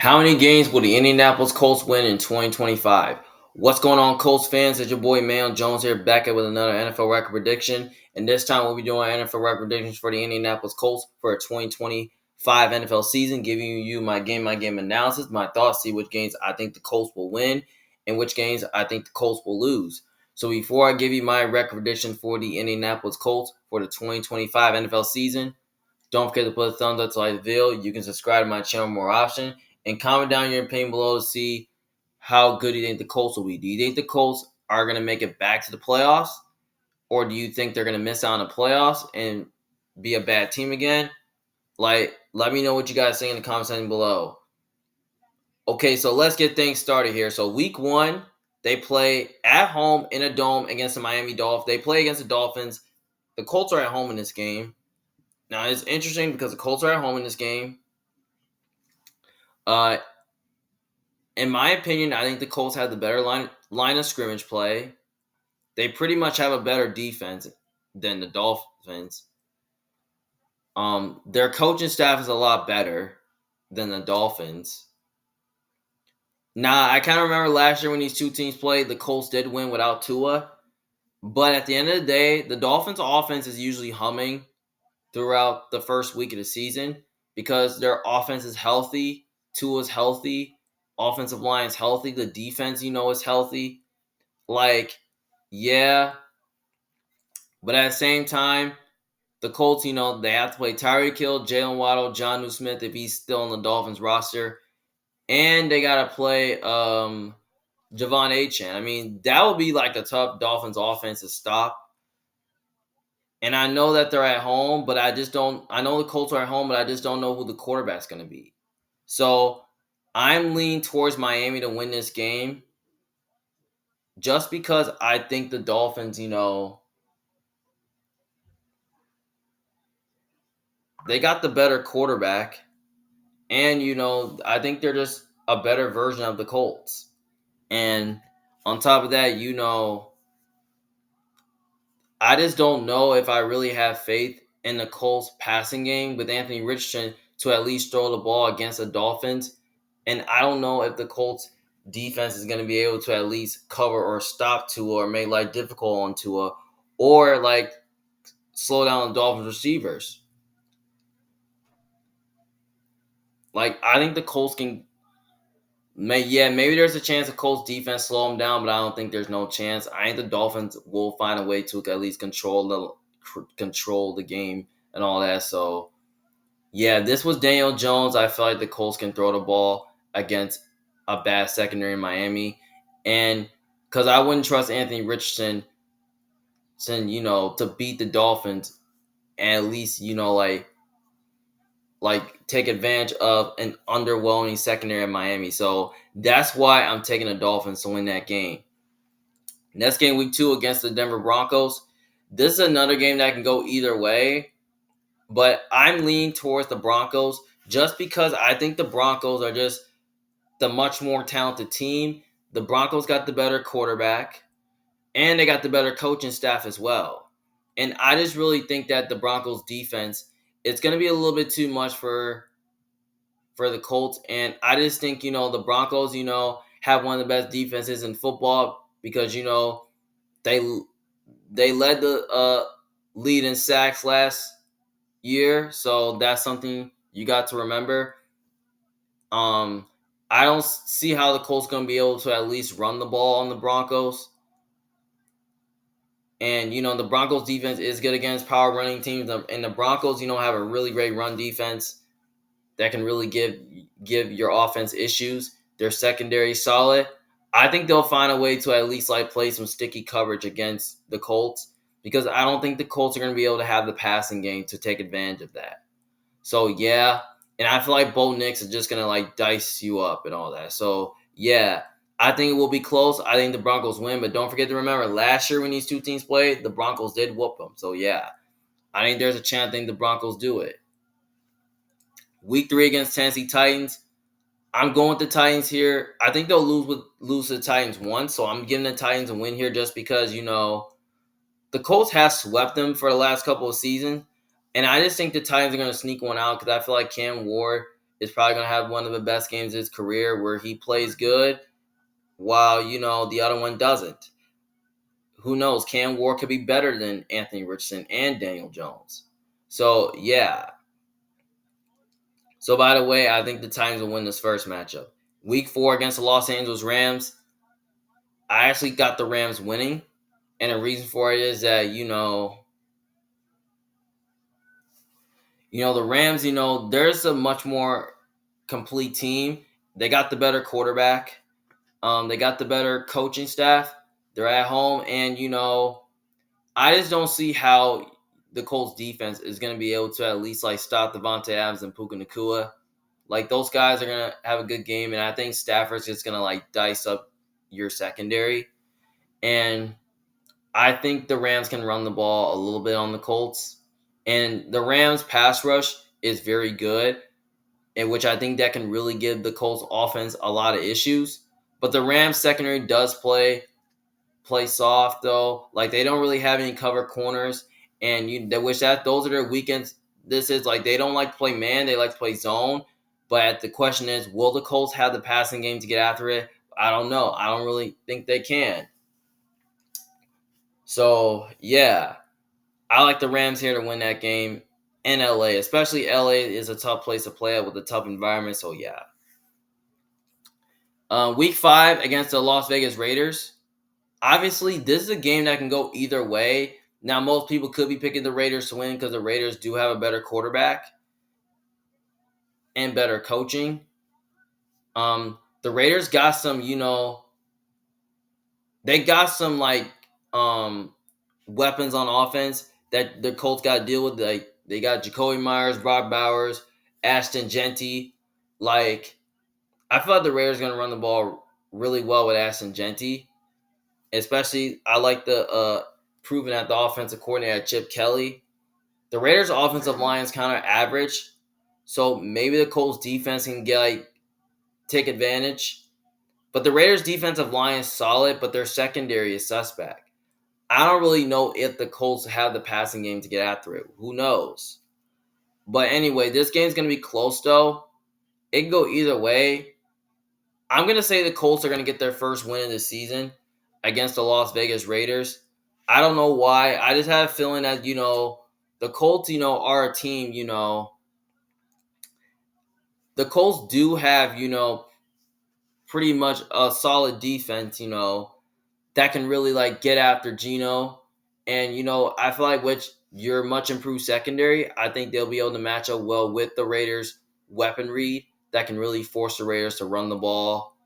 How many games will the Indianapolis Colts win in 2025? What's going on, Colts fans? It's your boy Mayo Jones here, back with another NFL record prediction. And this time we'll be doing NFL record predictions for the Indianapolis Colts for a 2025 NFL season, giving you my game analysis, my thoughts, see which games I think the Colts will win and which games I think the Colts will lose. So before I give you my record prediction for the Indianapolis Colts for the 2025 NFL season, don't forget to put a thumbs up to like the video. You can subscribe to my channel for more options. And comment down your opinion below to see how good you think the Colts will be. Do you think the Colts are going to make it back to the playoffs? Or do you think they're going to miss out on the playoffs and be a bad team again? Let me know what you guys think in the comment section below. Okay, so let's get things started here. So week 1, they play at home in a dome against the Miami Dolphins. They play against the Dolphins. The Colts are at home in this game. Now, it's interesting because the Colts are at home in this game. In my opinion, I think the Colts have the better line of scrimmage play. They pretty much have a better defense than the Dolphins. Their coaching staff is a lot better than the Dolphins. Now, I kind of remember last year when these two teams played, the Colts did win without Tua. But at the end of the day, the Dolphins' offense is usually humming throughout the first week of the season because their offense is healthy, Tua's healthy, offensive line is healthy, the defense, is healthy. Yeah. But at the same time, the Colts, they have to play Tyreek Hill, Jalen Waddle, Jonnu Smith if he's still on the Dolphins roster. And they got to play Javon Achan. I mean, that would be like a tough Dolphins offense to stop. And I know that they're at home, but I know the Colts are at home, but I just don't know who the quarterback's going to be. So I'm leaning towards Miami to win this game just because I think the Dolphins, they got the better quarterback. And, I think they're just a better version of the Colts. And on top of that, I just don't know if I really have faith in the Colts passing game with Anthony Richardson to at least throw the ball against the Dolphins. And I don't know if the Colts defense is going to be able to at least cover or stop Tua or make life difficult on Tua or slow down the Dolphins receivers. I think the Colts can maybe there's a chance the Colts defense slow them down, but I don't think there's no chance. I think the Dolphins will find a way to at least control the game and all that. So, yeah, this was Daniel Jones. I feel like the Colts can throw the ball against a bad secondary in Miami. And because I wouldn't trust Anthony Richardson, to beat the Dolphins and at least, take advantage of an underwhelming secondary in Miami. So that's why I'm taking the Dolphins to win that game. Next game, week 2 against the Denver Broncos. This is another game that can go either way, but I'm leaning towards the Broncos just because I think the Broncos are just the much more talented team. The Broncos got the better quarterback, and they got the better coaching staff as well. And I just really think that the Broncos defense, it's going to be a little bit too much for the Colts. And I just think, the Broncos, have one of the best defenses in football because, they led the lead in sacks last year. So that's something you got to remember. I don't see how the Colts going to be able to at least run the ball on the Broncos. And, the Broncos defense is good against power running teams. And the Broncos, have a really great run defense that can really give your offense issues. Their secondary solid. I think they'll find a way to at least play some sticky coverage against the Colts because I don't think the Colts are going to be able to have the passing game to take advantage of that. So, yeah. And I feel like Bo Nix is just going to dice you up and all that. So, yeah. I think it will be close. I think the Broncos win, but don't forget to remember last year when these two teams played, the Broncos did whoop them. So, yeah, I think there's a chance I think the Broncos do it. Week 3 against Tennessee Titans, I'm going with the Titans here. I think they'll lose to the Titans once, so I'm giving the Titans a win here just because, the Colts have swept them for the last couple of seasons, and I just think the Titans are going to sneak one out because I feel like Cam Ward is probably going to have one of the best games of his career where he plays good while, the other one doesn't. Who knows? Cam Ward could be better than Anthony Richardson and Daniel Jones. So, yeah. So, by the way, I think the Titans will win this first matchup. Week 4 against the Los Angeles Rams, I actually got the Rams winning. And the reason for it is that, the Rams, there's a much more complete team. They got the better quarterback. They got the better coaching staff. They're at home. And, I just don't see how the Colts defense is going to be able to at least like stop Devontae Adams and Puka Nacua. Like those guys are going to have a good game. And I think Stafford's just going to like dice up your secondary. And I think the Rams can run the ball a little bit on the Colts. And the Rams pass rush is very good, in which I think that can really give the Colts offense a lot of issues. But the Rams secondary does play soft though. Like they don't really have any cover corners, and those are their weekends. This is like they don't like to play man; they like to play zone. But the question is, will the Colts have the passing game to get after it? I don't know. I don't really think they can. So yeah, I like the Rams here to win that game in LA. Especially LA is a tough place to play at with a tough environment. So yeah. Week 5 against the Las Vegas Raiders. Obviously, this is a game that can go either way. Now, most people could be picking the Raiders to win because the Raiders do have a better quarterback and better coaching. The Raiders got some, they got some like weapons on offense that the Colts got to deal with. Like they got Jacoby Myers, Brock Bowers, Ashton Genty. Like I feel like the Raiders are going to run the ball really well with Ashton Genty. Especially, I like the proving at the offensive coordinator Chip Kelly. The Raiders' offensive line is kind of average, so maybe the Colts' defense can take advantage. But the Raiders' defensive line is solid, but their secondary is suspect. I don't really know if the Colts have the passing game to get after it. Who knows? But anyway, this game's going to be close, though. It can go either way. I'm going to say the Colts are going to get their first win of the season against the Las Vegas Raiders. I don't know why. I just have a feeling that, the Colts, are a team, the Colts do have, pretty much a solid defense, that can really, like, get after Geno. And, I feel like with your much improved secondary, I think they'll be able to match up well with the Raiders' weaponry that can really force the Raiders to run the ball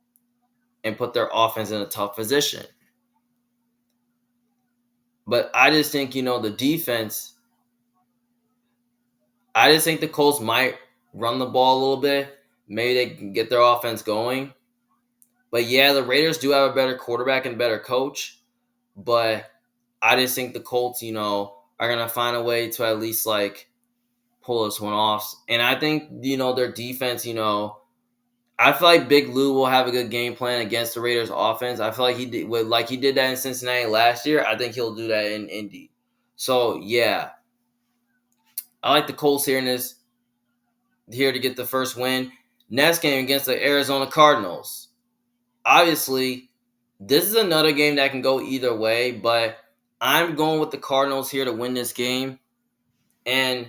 and put their offense in a tough position. But I just think, the defense, I just think the Colts might run the ball a little bit. Maybe they can get their offense going. But yeah, the Raiders do have a better quarterback and better coach. But I just think the Colts, are going to find a way to at least, like, pull this one off. And I think, their defense, I feel like Big Lou will have a good game plan against the Raiders offense. I feel like he did that in Cincinnati last year. I think he'll do that in Indy. So yeah, I like the Colts here to get the first win. Next game against the Arizona Cardinals. Obviously, this is another game that can go either way, but I'm going with the Cardinals here to win this game. And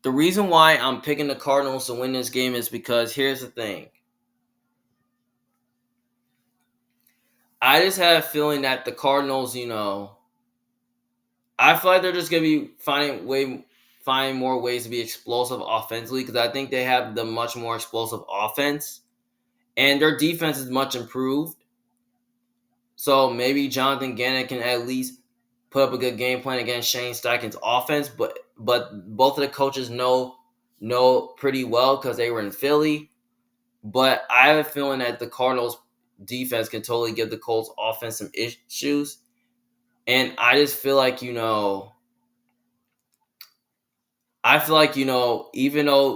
the reason why I'm picking the Cardinals to win this game is because here's the thing. I just have a feeling that the Cardinals, I feel like they're just going to be finding more ways to be explosive offensively because I think they have the much more explosive offense. And their defense is much improved. So maybe Jonathan Gannon can at least put up a good game plan against Shane Steichen's offense. But both of the coaches know pretty well because they were in Philly. But I have a feeling that the Cardinals defense can totally give the Colts offense some issues. And I just feel like, even though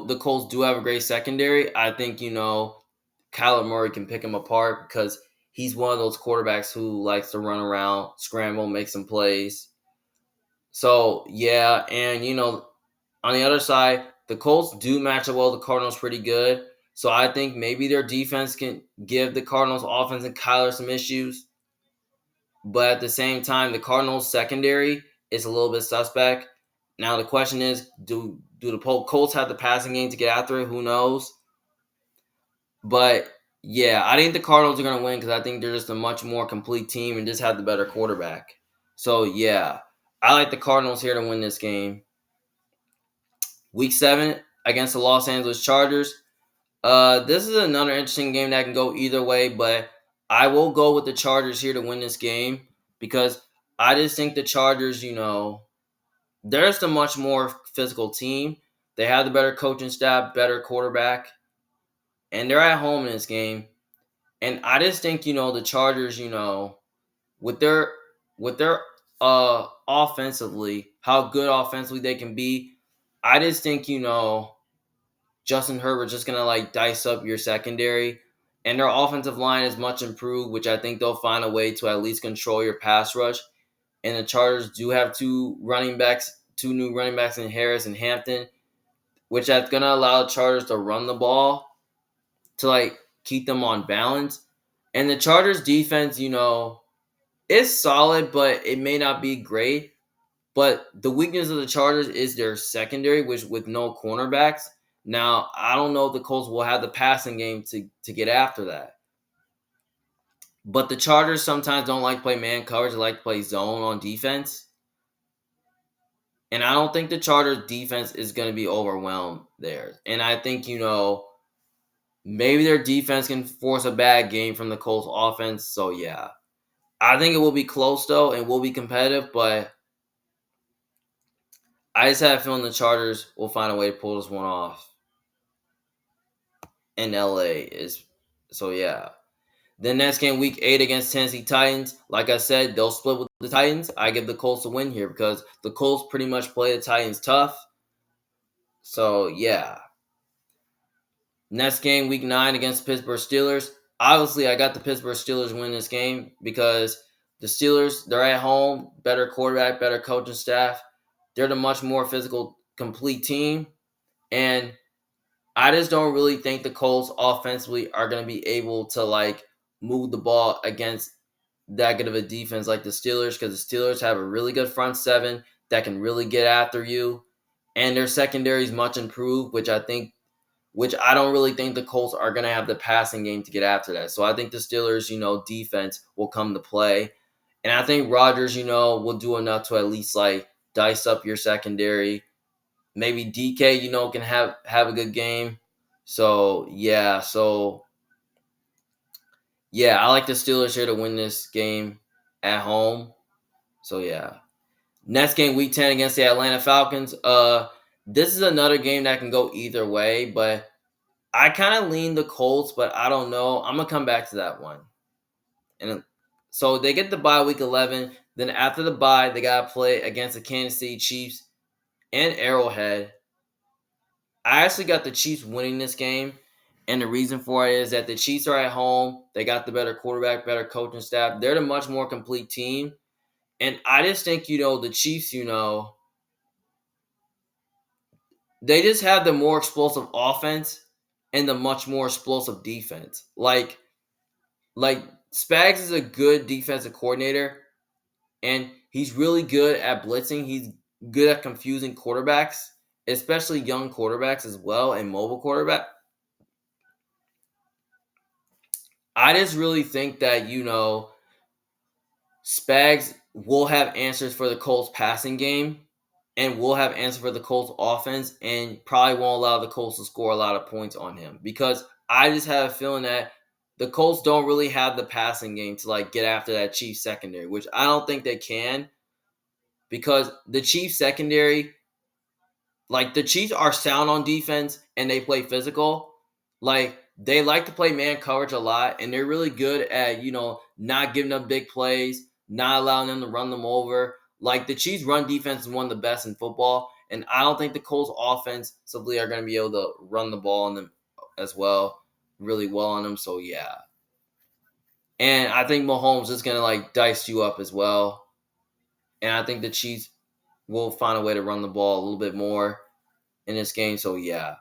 the Colts do have a great secondary, I think, Kyler Murray can pick him apart because he's one of those quarterbacks who likes to run around, scramble, make some plays. So, yeah, and, on the other side, the Colts do match up well with the Cardinals pretty good. So I think maybe their defense can give the Cardinals offense and Kyler some issues. But at the same time, the Cardinals secondary is a little bit suspect. Now the question is, do the Colts have the passing game to get after it? Who knows? But yeah, I think the Cardinals are going to win because I think they're just a much more complete team and just have the better quarterback. So yeah, I like the Cardinals here to win this game. Week 7 against the Los Angeles Chargers. This is another interesting game that can go either way, but I will go with the Chargers here to win this game because I just think the Chargers, they're just a much more physical team. They have the better coaching staff, better quarterback, and they're at home in this game. And I just think, the Chargers, with their with their offensively, how good offensively they can be, I just think, Justin Herbert's just gonna dice up your secondary. And their offensive line is much improved, which I think they'll find a way to at least control your pass rush. And the Chargers do have two new running backs in Harris and Hampton, which that's gonna allow the Chargers to run the ball to keep them on balance. And the Chargers defense, is solid, but it may not be great. But the weakness of the Chargers is their secondary, which with no cornerbacks. Now, I don't know if the Colts will have the passing game to get after that. But the Chargers sometimes don't like to play man coverage. They like to play zone on defense. And I don't think the Chargers defense is going to be overwhelmed there. And I think, maybe their defense can force a bad game from the Colts offense. So, yeah. I think it will be close, though, and will be competitive. But I just have a feeling the Chargers will find a way to pull this one off. And LA is. So, yeah. Then next game, week 8 against Tennessee Titans. Like I said, they'll split with the Titans. I give the Colts a win here because the Colts pretty much play the Titans tough. So, yeah. Next game, week 9 against Pittsburgh Steelers. Obviously, I got the Pittsburgh Steelers win this game because the Steelers, they're at home, better quarterback, better coaching staff. They're the much more physical, complete team. And I just don't really think the Colts offensively are going to be able to move the ball against that good of a defense like the Steelers because the Steelers have a really good front seven that can really get after you. And their secondary is much improved, which I don't really think the Colts are going to have the passing game to get after that. So I think the Steelers, defense will come to play. And I think Rodgers, will do enough to at least dice up your secondary. Maybe DK, can have a good game. So, yeah. I like the Steelers here to win this game at home. So, yeah. Next game, week 10 against the Atlanta Falcons. This is another game that can go either way, but I kind of lean the Colts, but I don't know. I'm going to come back to that one. And so they get the bye week 11. Then after the bye, they got to play against the Kansas City Chiefs and Arrowhead. I actually got the Chiefs winning this game. And the reason for it is that the Chiefs are at home. They got the better quarterback, better coaching staff. They're the much more complete team. And I just think, the Chiefs, they just have the more explosive offense and the much more explosive defense. Like Spags is a good defensive coordinator, and he's really good at blitzing. He's good at confusing quarterbacks, especially young quarterbacks as well, and mobile quarterback. I just really think that, Spags will have answers for the Colts passing game and will have answers for the Colts offense and probably won't allow the Colts to score a lot of points on him because I just have a feeling that the Colts don't really have the passing game to get after that Chiefs secondary, which I don't think they can because the Chiefs secondary, the Chiefs are sound on defense and they play physical. They like to play man coverage a lot and they're really good at, not giving up big plays, not allowing them to run them over. The Chiefs' run defense is one of the best in football, and I don't think the Colts offensively are going to be able to run the ball on them as well, really well on them. So, yeah. And I think Mahomes is going to, dice you up as well. And I think the Chiefs will find a way to run the ball a little bit more in this game. So, yeah.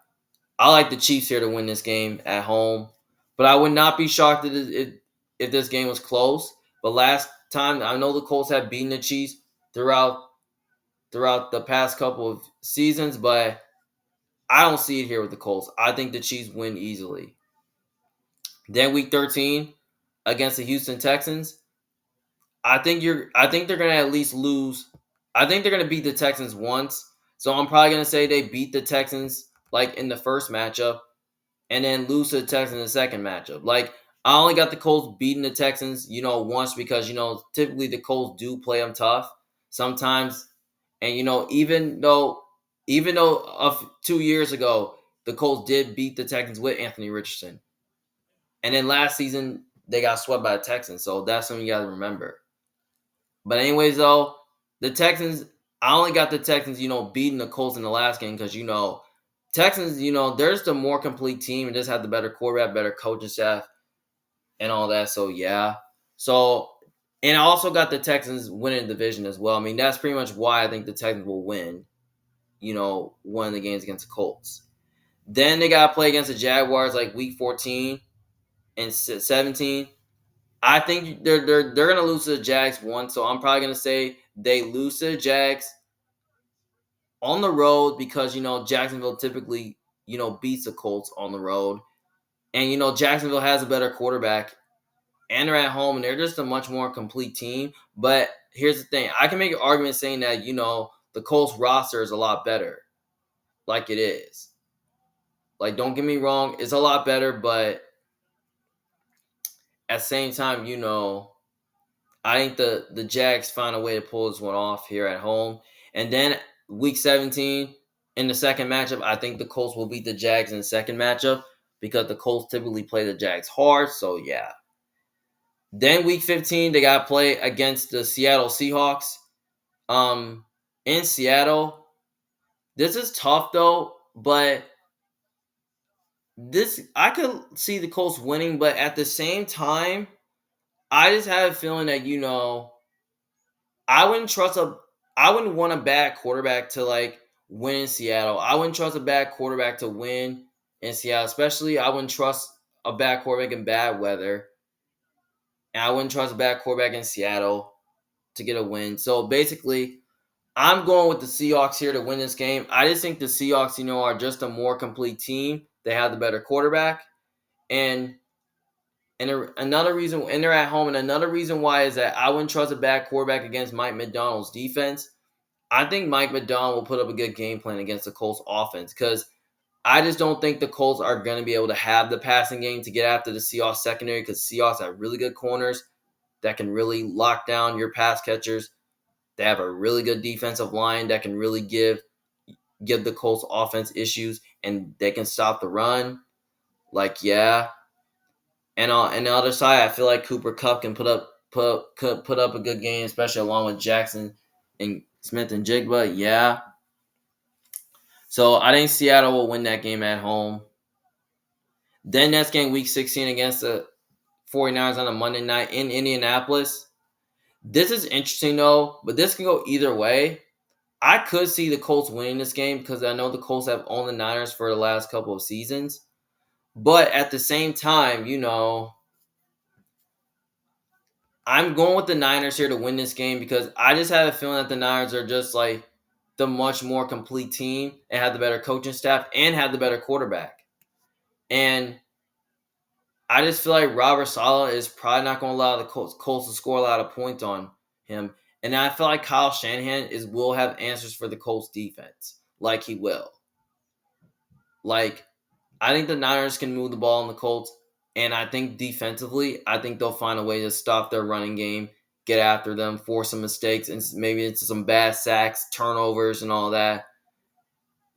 I like the Chiefs here to win this game at home, but I would not be shocked if this game was close. But last time, I know the Colts have beaten the Chiefs throughout the past couple of seasons, but I don't see it here with the Colts. I think the Chiefs win easily. Then week 13 against the Houston Texans, I think they're gonna at least lose. I think they're gonna beat the Texans once. So I'm probably gonna say they beat the Texans like in the first matchup and then lose to the Texans in the second matchup. Like I only got the Colts beating the Texans, once because typically the Colts do play them tough sometimes, and even though 2 years ago the Colts did beat the Texans with Anthony Richardson, and then last season they got swept by the Texans, so that's something you got to remember. But anyways, though, the Texans, I only got the Texans, beating the Colts in the last game because Texans, they're just a more complete team and just have the better quarterback, better coaching staff, and all that. So yeah. So and I also got the Texans winning the division as well. I mean, that's pretty much why I think the Texans will win, one of the games against the Colts. Then they got to play against the Jaguars like week 14 and 17. I think they're gonna lose to the Jags once, so I'm probably gonna say they lose to the Jags on the road because Jacksonville typically beats the Colts on the road, and Jacksonville has a better quarterback, and they're at home, and they're just a much more complete team. But here's the thing: I can make an argument saying that the Colts roster is a lot better, like it is. Like, don't get me wrong, it's a lot better, but at the same time, I think the Jags find a way to pull this one off here at home. And then week 17 in the second matchup, I think the Colts will beat the Jags in the second matchup because the Colts typically play the Jags hard. So yeah. Then week 15, they got to play against the Seattle Seahawks. In Seattle, this is tough though, but this I could see the Colts winning, but at the same time, I just have a feeling that I wouldn't trust a I wouldn't want a bad quarterback to like win in Seattle. I wouldn't trust a bad quarterback to win in Seattle, especially I wouldn't trust a bad quarterback in bad weather. And I wouldn't trust a bad quarterback in Seattle to get a win. So basically, I'm going with the Seahawks here to win this game. I just think the Seahawks, are just a more complete team. They have the better quarterback. And another reason, and they're at home, and another reason why is that I wouldn't trust a bad quarterback against Mike McDonald's defense. I think Mike McDonald will put up a good game plan against the Colts offense because I just don't think the Colts are going to be able to have the passing game to get after the Seahawks secondary because Seahawks have really good corners that can really lock down your pass catchers. They have a really good defensive line that can really give the Colts offense issues, and they can stop the run. Like, yeah. And on the other side, I feel like Cooper Kupp can put up a good game, especially along with Jackson and Smith and Jigba. Yeah. So I think Seattle will win that game at home. Then next game, week 16 against the 49ers on a Monday night in Indianapolis. This is interesting though, but this can go either way. I could see the Colts winning this game because I know the Colts have owned the Niners for the last couple of seasons. But at the same time, I'm going with the Niners here to win this game because I just have a feeling that the Niners are just like the much more complete team and have the better coaching staff and have the better quarterback. And I just feel like Robert Saleh is probably not going to allow the Colts to score a lot of points on him. And I feel like Kyle Shanahan will have answers for the Colts defense, like he will. Like, I think the Niners can move the ball on the Colts, and I think defensively, I think they'll find a way to stop their running game, get after them, force some mistakes, and maybe into some bad sacks, turnovers, and all that.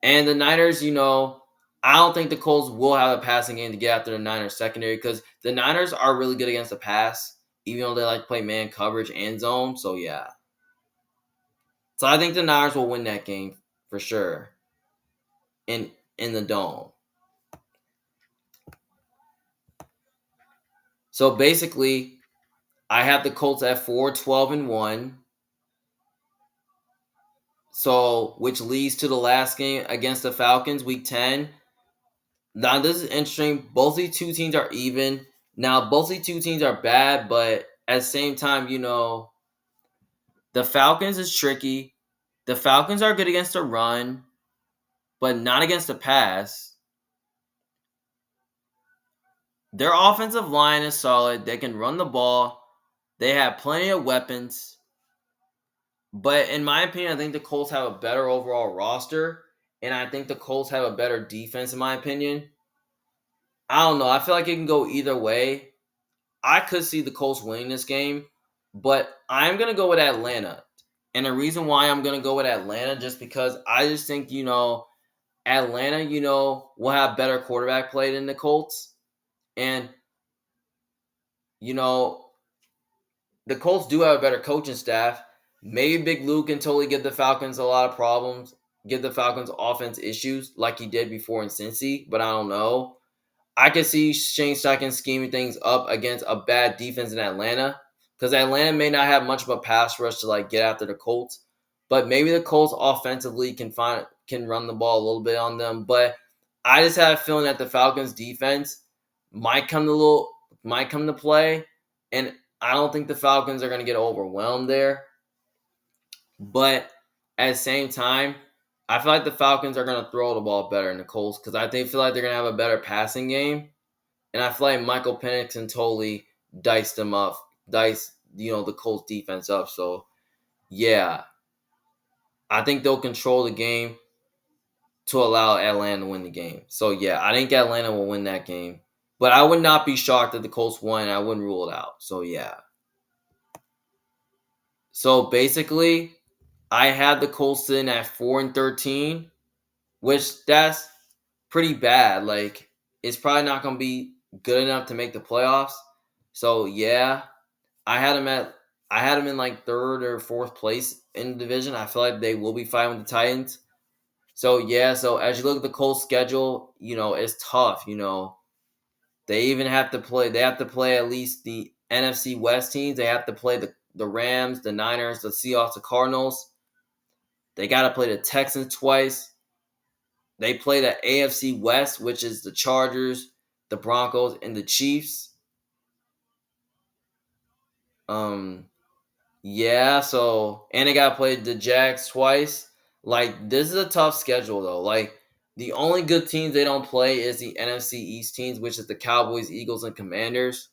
And the Niners, I don't think the Colts will have a passing game to get after the Niners secondary because the Niners are really good against the pass, even though they like to play man coverage and zone. So, yeah. So, I think the Niners will win that game for sure in the Dome. So, basically, I have the Colts at 4-12-1. So, which leads to the last game against the Falcons, week 10. Now this is interesting. Both these two teams are even. Now both these two teams are bad, but at the same time, the Falcons is tricky. The Falcons are good against the run, but not against the pass. Their offensive line is solid. They can run the ball. They have plenty of weapons. But in my opinion, I think the Colts have a better overall roster. And I think the Colts have a better defense, in my opinion. I don't know. I feel like it can go either way. I could see the Colts winning this game, but I'm going to go with Atlanta. And the reason why I'm going to go with Atlanta, just because I just think, Atlanta, will have better quarterback play than the Colts. And, you know, the Colts do have a better coaching staff. Maybe Big Lou can totally give the Falcons a lot of problems, give the Falcons offense issues like he did before in Cincy, but I don't know. I could see Shane Steichen scheming things up against a bad defense in Atlanta because Atlanta may not have much of a pass rush to get after the Colts, but maybe the Colts offensively can run the ball a little bit on them. But I just have a feeling that the Falcons defense might come to play, and I don't think the Falcons are going to get overwhelmed there. But at the same time, I feel like the Falcons are going to throw the ball better than the Colts because feel like they're going to have a better passing game. And I feel like Michael Penix can totally dice the Colts defense up. So, yeah, I think they'll control the game to allow Atlanta to win the game. So, yeah, I think Atlanta will win that game. But I would not be shocked if the Colts won. I wouldn't rule it out. So, yeah. So, basically, I had the Colts in at 4-13, which that's pretty bad. It's probably not going to be good enough to make the playoffs. So, yeah, I had them in third or fourth place in the division. I feel like they will be fighting with the Titans. So yeah, so as you look at the Colts schedule, it's tough. They have to play at least the NFC West teams. They have to play the Rams, the Niners, the Seahawks, the Cardinals. They got to play the Texans twice. They play the AFC West, which is the Chargers, the Broncos, and the Chiefs. Yeah, and they got to play the Jags twice. This is a tough schedule, though. The only good teams they don't play is the NFC East teams, which is the Cowboys, Eagles, and Commanders.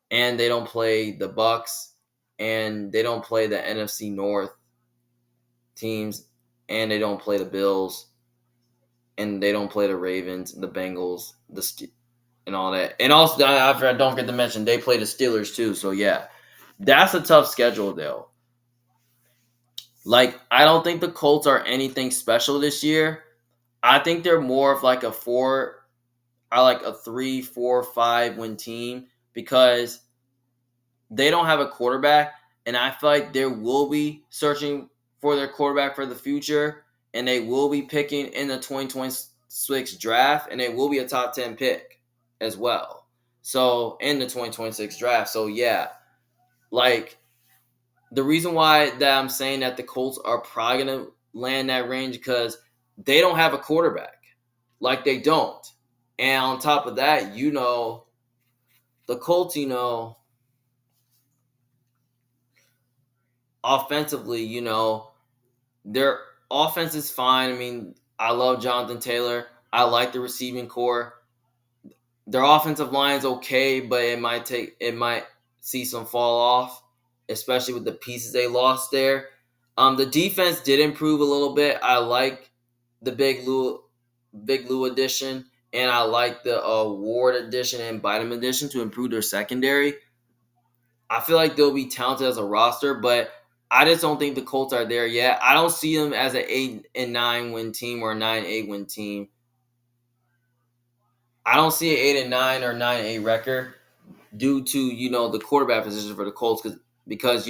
And they don't play the Bucks, and they don't play the NFC North teams, and they don't play the Bills, and they don't play the Ravens, the Bengals, and all that. And also, I don't forget to mention, they play the Steelers, too. So, yeah. That's a tough schedule, though. I don't think the Colts are anything special this year. I think they're more of a 3, 4, 5 win team because they don't have a quarterback. And I feel like they will be searching for their quarterback for the future. And they will be picking in the 2026 draft. And it will be a top 10 pick as well. So, in the 2026 draft. So, yeah. The reason why that I'm saying that the Colts are probably going to land that range because they don't have a quarterback. They don't. And on top of that, the Colts, offensively, their offense is fine. I mean, I love Jonathan Taylor. I like the receiving core. Their offensive line is okay, but it might see some fall off, especially with the pieces they lost there. The defense did improve a little bit. I like the Big Lou addition, and I like the Ward addition and Bynum addition to improve their secondary. I feel like they'll be talented as a roster, but I just don't think the Colts are there yet. I don't see them as an 8-9 win team or a 9-8 win team. I don't see an 8-9 or 9-8 record due to the quarterback position for the Colts because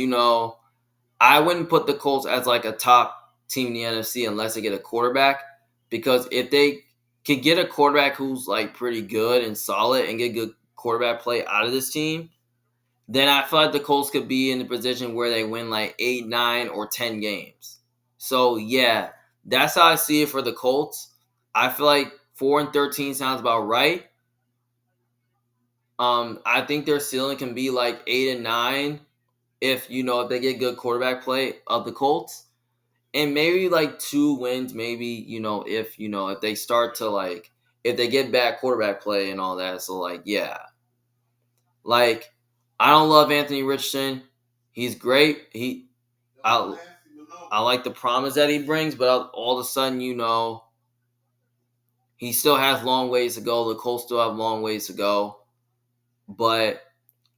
I wouldn't put the Colts as a top team in the NFC unless they get a quarterback. Because if they could get a quarterback who's pretty good and solid and get good quarterback play out of this team, then I feel like the Colts could be in a position where they win 8, 9, or 10 games. So yeah, that's how I see it for the Colts. I feel like 4-13 sounds about right. I think their ceiling can be like 8-9 if they get good quarterback play of the Colts, and maybe like 2 wins. Maybe if they start to if they get bad quarterback play and all that. So yeah, like I don't love Anthony Richardson. He's great. I I like the promise that he brings, but all of a sudden he still has long ways to go. The Colts still have long ways to go, but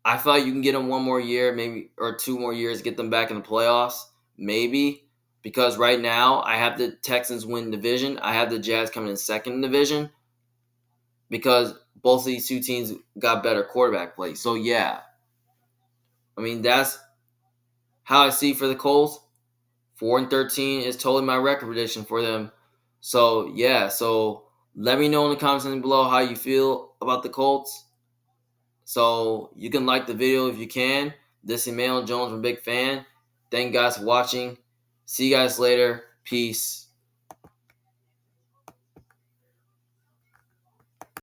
I feel like you can get them 1 more year, maybe, or 2 more years, get them back in the playoffs, maybe. Because right now, I have the Texans win division. I have the Jazz coming in second in division because both of these two teams got better quarterback play. So yeah, I mean that's how I see for the Colts. 4-13 is totally my record prediction for them. So yeah, so let me know in the comments below how you feel about the Colts. So you can like the video if you can. This is Emmanuel Jones. I'm a big fan. Thank you guys for watching. See you guys later. Peace.